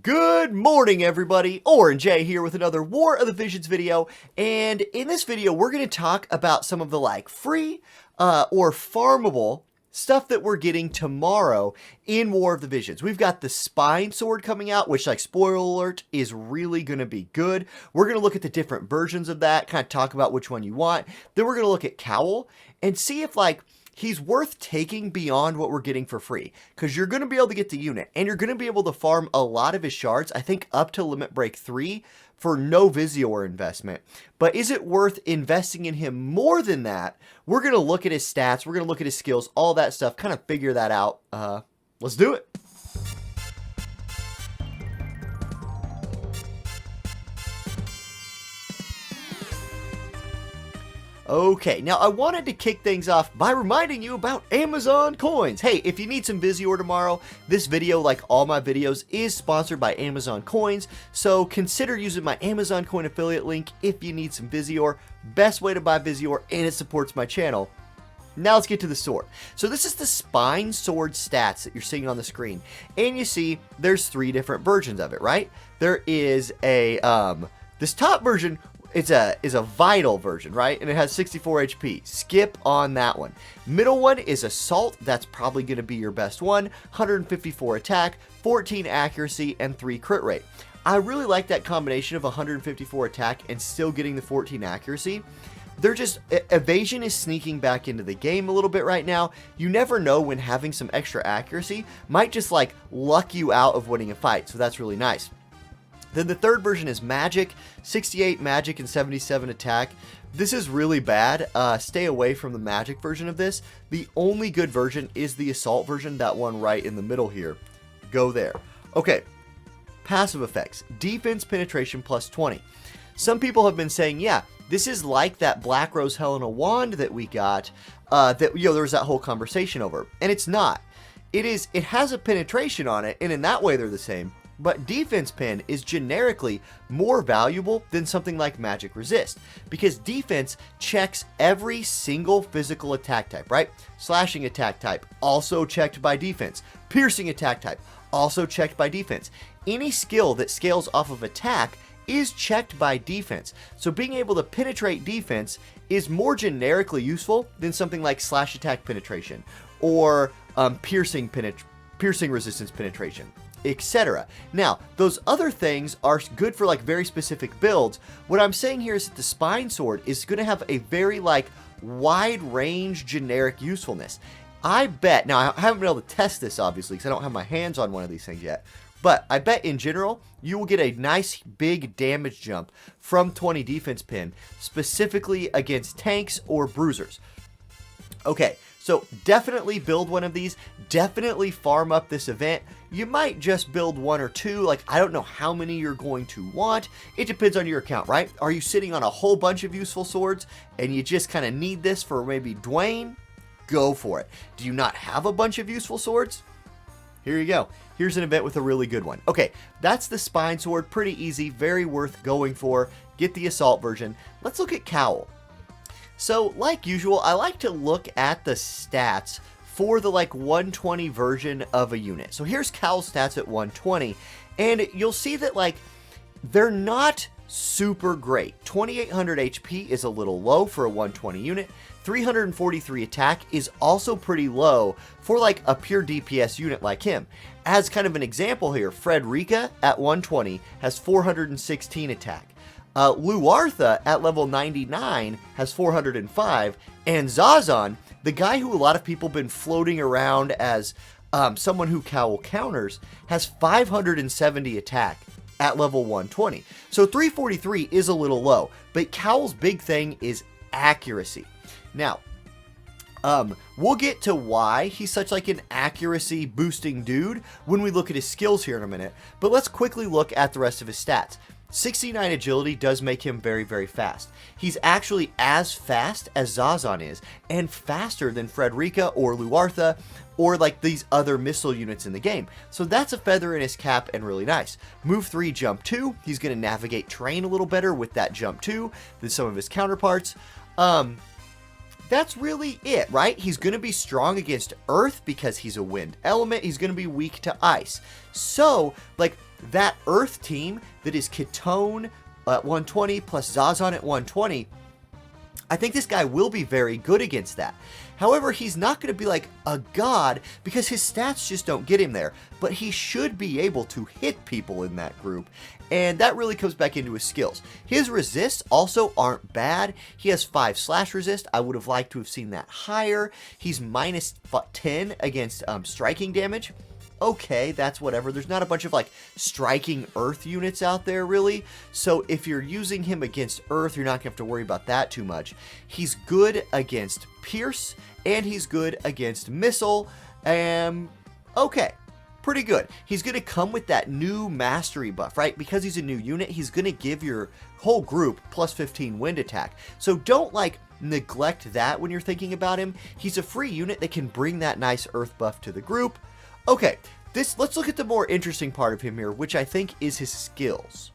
Good morning, everybody. Orange J here with another War of the Visions video, and in this video we're going to talk about some of the free or farmable stuff that we're getting tomorrow in War of the Visions. We've got the Spine Sword coming out, which, spoiler alert, is really going to be good. We're going to look at the different versions of that, kind of talk about which one you want. Then we're going to look at Cowell and see if he's worth taking beyond what we're getting for free, because you're going to be able to get the unit and you're going to be able to farm a lot of his shards, I think up to limit break 3 for no Visior investment. But is it worth investing in him more than that? We're going to look at his stats, we're going to look at his skills, all that stuff, kind of figure that out. Let's do it. Okay, now I wanted to kick things off by reminding you about Amazon coins. Hey, if you need some Visior tomorrow, this video, like all my videos, is sponsored by Amazon coins, so consider using my Amazon coin affiliate link if you need some Visior. Best way to buy Visior, and it supports my channel. Now let's get to the sword. So this is the Spine Sword stats that you're seeing on the screen, and you see there's 3 different versions of it, right? There is a, this top version is a vital version, right? And it has 64 HP. Skip on that one. Middle one is Assault. That's probably going to be your best one. 154 attack, 14 accuracy, and 3 crit rate. I really like that combination of 154 attack and still getting the 14 accuracy. They're just, evasion is sneaking back into the game a little bit right now. You never know when having some extra accuracy might just luck you out of winning a fight. So that's really nice. Then the third version is Magic, 68 Magic and 77 attack. This is really bad. Stay away from the Magic version of this. The only good version is the Assault version, that one right in the middle here. Go there. Okay, passive effects. Defense penetration plus 20. Some people have been saying, yeah, this is like that Black Rose Helena wand that we got, that there was that whole conversation over. And it's not. It has a penetration on it, and in that way they're the same. But defense pen is generically more valuable than something like Magic Resist, because defense checks every single physical attack type, right? Slashing attack type, also checked by defense. Piercing attack type, also checked by defense. Any skill that scales off of attack is checked by defense. So being able to penetrate defense is more generically useful than something like slash attack penetration or piercing resistance penetration, etc. Now, those other things are good for very specific builds. What I'm saying here is that the Spine Sword is going to have a very wide range generic usefulness. I bet, now I haven't been able to test this obviously because I don't have my hands on one of these things yet, but I bet in general you will get a nice big damage jump from 20 defense pin, specifically against tanks or bruisers. Okay, so definitely build one of these, definitely farm up this event. You might just build 1 or 2, I don't know how many you're going to want. It depends on your account, right? Are you sitting on a whole bunch of useful swords and you just kind of need this for maybe Dwayne? Go for it. Do you not have a bunch of useful swords? Here you go. Here's an event with a really good one. Okay, that's the Spine Sword. Pretty easy, very worth going for. Get the Assault version. Let's look at Cowell. So, like usual, I like to look at the stats for the 120 version of a unit. So here's Cowell stats at 120, and you'll see that they're not super great. 2800 HP is a little low for a 120 unit. 343 attack is also pretty low for a pure DPS unit like him. As kind of an example here, Frederica at 120 has 416 attack. Luartha at level 99 has 405, and Zazan, the guy who a lot of people have been floating around as someone who Cowell counters, has 570 attack at level 120. So 343 is a little low, but Cowell's big thing is accuracy. Now, we'll get to why he's such an accuracy boosting dude when we look at his skills here in a minute, but let's quickly look at the rest of his stats. 69 agility does make him very, very fast. He's actually as fast as Zazan is, and faster than Frederica or Luartha or these other missile units in the game. So that's a feather in his cap and really nice. Move 3, jump 2. He's going to navigate terrain a little better with that jump 2 than some of his counterparts. That's really it, right? He's going to be strong against earth because he's a wind element. He's going to be weak to ice. So, that Earth team that is Ketone at 120 plus Zazon at 120, I think this guy will be very good against that. However, he's not going to be like a god because his stats just don't get him there, but he should be able to hit people in that group, and that really comes back into his skills. His resists also aren't bad. He has 5 slash resist. I would have liked to have seen that higher. He's minus 10 against striking damage. Okay, that's whatever. There's not a bunch of like striking earth units out there really. So if you're using him against earth, you're not gonna have to worry about that too much. He's good against pierce and he's good against missile. Okay, pretty good. He's gonna come with that new mastery buff, right? Because he's a new unit, he's gonna give your whole group plus 15 wind attack. So don't like neglect that when you're thinking about him. He's a free unit that can bring that nice earth buff to the group. Okay, let's look at the more interesting part of him here, which I think is his skills.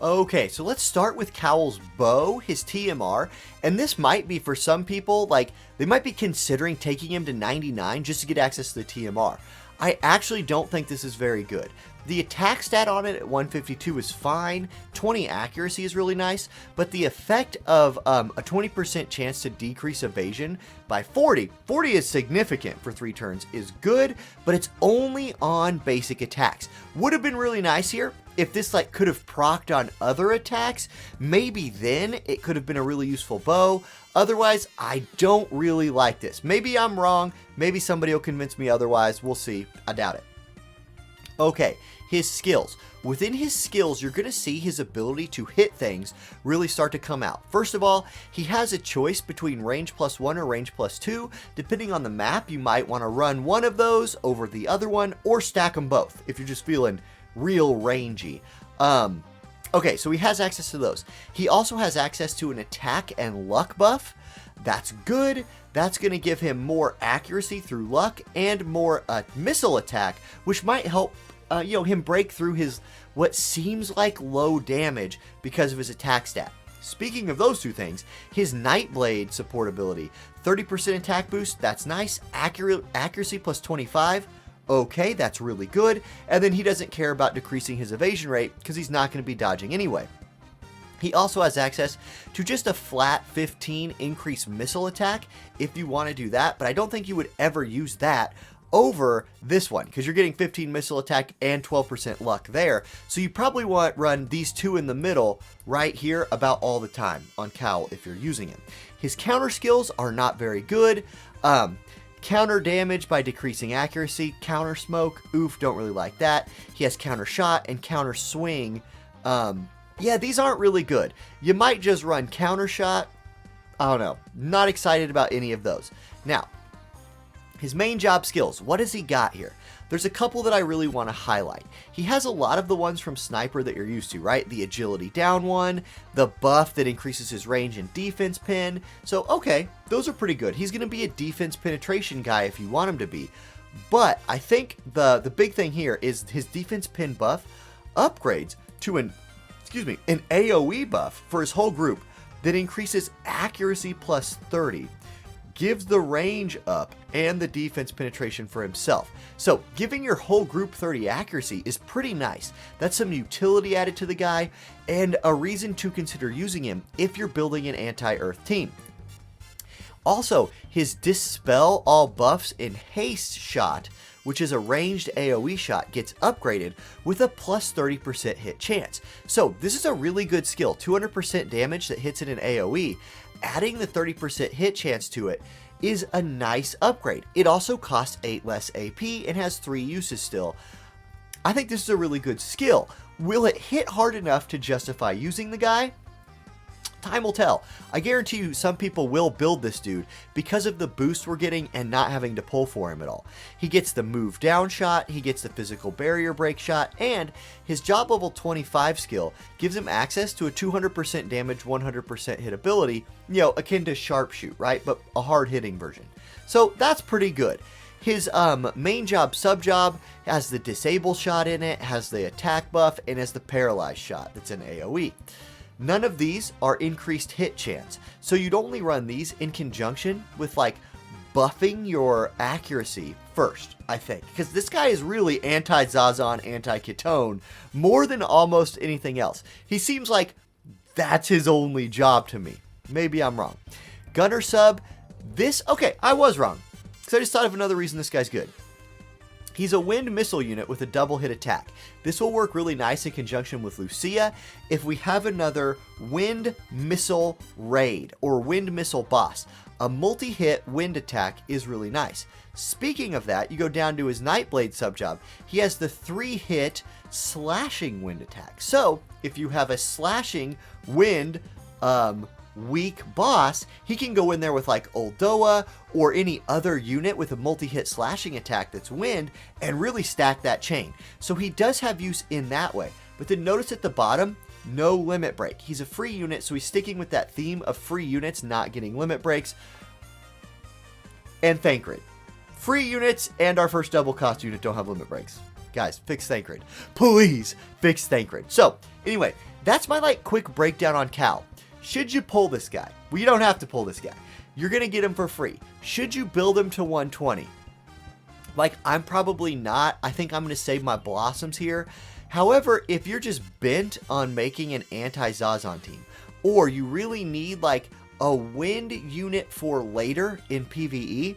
Okay, so let's start with Cowell's bow, his TMR, and this might be for some people, like, they might be considering taking him to 99 just to get access to the TMR. I actually don't think this is very good. The attack stat on it at 152 is fine, 20 accuracy is really nice, but the effect of a 20% chance to decrease evasion by 40 is significant for 3 turns, is good, but it's only on basic attacks. Would have been really nice here if this like could have procced on other attacks. Maybe then it could have been a really useful bow. Otherwise, I don't really like this. Maybe I'm wrong, maybe somebody will convince me otherwise, we'll see, I doubt it. Okay, his skills. Within his skills, you're going to see his ability to hit things really start to come out. First of all, he has a choice between range +1 or range +2. Depending on the map, you might want to run one of those over the other one or stack them both if you're just feeling real rangy. Okay, so he has access to those. He also has access to an attack and luck buff. That's good. That's going to give him more accuracy through luck and more missile attack, which might help him break through his what seems like low damage because of his attack stat. Speaking of those two things, his Nightblade support ability, 30% attack boost, that's nice. Accuracy +25, okay, that's really good. And then he doesn't care about decreasing his evasion rate because he's not going to be dodging anyway. He also has access to just a flat 15 increased missile attack if you want to do that, but I don't think you would ever use that over this one because you're getting 15 missile attack and 12% luck there. So you probably want to run these two in the middle right here about all the time on Cowell if you're using him. His counter skills are not very good. Counter damage by decreasing accuracy, counter smoke, oof, don't really like that. He has counter shot and counter swing. Yeah, these aren't really good. You might just run counter shot. I don't know. Not excited about any of those. Now, his main job skills. What has he got here? There's a couple that I really want to highlight. He has a lot of the ones from Sniper that you're used to, right? The agility down one, the buff that increases his range and defense pin. So, okay, those are pretty good. He's going to be a defense penetration guy if you want him to be. But I think the big thing here is his defense pin buff upgrades to an AoE buff for his whole group that increases accuracy +30, gives the range up, and the defense penetration for himself. So giving your whole group 30 accuracy is pretty nice. That's some utility added to the guy and a reason to consider using him if you're building an anti-earth team. Also, his Dispel All Buffs and Haste shot, which is a ranged AoE shot, gets upgraded with a +30% hit chance. So this is a really good skill, 200% damage that hits in an AoE. Adding the 30% hit chance to it is a nice upgrade. It also costs 8 less AP and has 3 uses still. I think this is a really good skill. Will it hit hard enough to justify using the guy? Time will tell. I guarantee you some people will build this dude because of the boost we're getting and not having to pull for him at all. He gets the move down shot, he gets the physical barrier break shot, and his job level 25 skill gives him access to a 200% damage, 100% hit ability, akin to sharpshoot, right? But a hard hitting version. So that's pretty good. His main job, sub job, has the disable shot in it, has the attack buff, and has the paralyzed shot that's an AoE. None of these are increased hit chance, so you'd only run these in conjunction with like buffing your accuracy first, I think. Because this guy is really anti-Zazan, anti-Ketone, more than almost anything else. He seems like that's his only job to me. Maybe I'm wrong. Gunner sub, this, okay, I was wrong. Because I just thought of another reason this guy's good. He's a wind missile unit with a double hit attack. This will work really nice in conjunction with Lucia if we have another wind missile raid or wind missile boss. A multi-hit wind attack is really nice. Speaking of that, you go down to his Nightblade subjob. He has the 3-hit slashing wind attack. So if you have a slashing wind weak boss, he can go in there with like Oldoa or any other unit with a multi-hit slashing attack that's wind and really stack that chain. So he does have use in that way. But then notice at the bottom, no limit break. He's a free unit, so he's sticking with that theme of free units not getting limit breaks. And Thancred. Free units and our first double cost unit don't have limit breaks. Guys, fix Thancred. Please fix Thancred. So anyway, that's my like quick breakdown on Cowell. Should you pull this guy? Well, you don't have to pull this guy. You're going to get him for free. Should you build him to 120? Like, I'm probably not. I think I'm going to save my blossoms here. However, if you're just bent on making an anti-Zazan team, or you really need like a wind unit for later in PvE,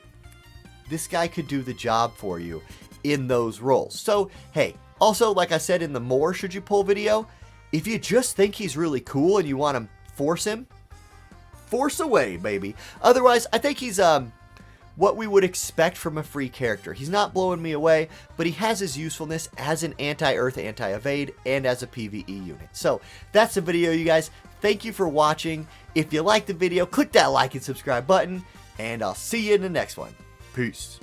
this guy could do the job for you in those roles. So, hey, also, like I said in the more should you pull video, if you just think he's really cool and you want to force him, force away, baby. Otherwise, I think he's what we would expect from a free character. He's not blowing me away, but he has his usefulness as an anti-earth, anti-evade, and as a PvE unit. So that's the video, you guys. Thank you for watching. If you liked the video, click that like and subscribe button, and I'll see you in the next one. Peace.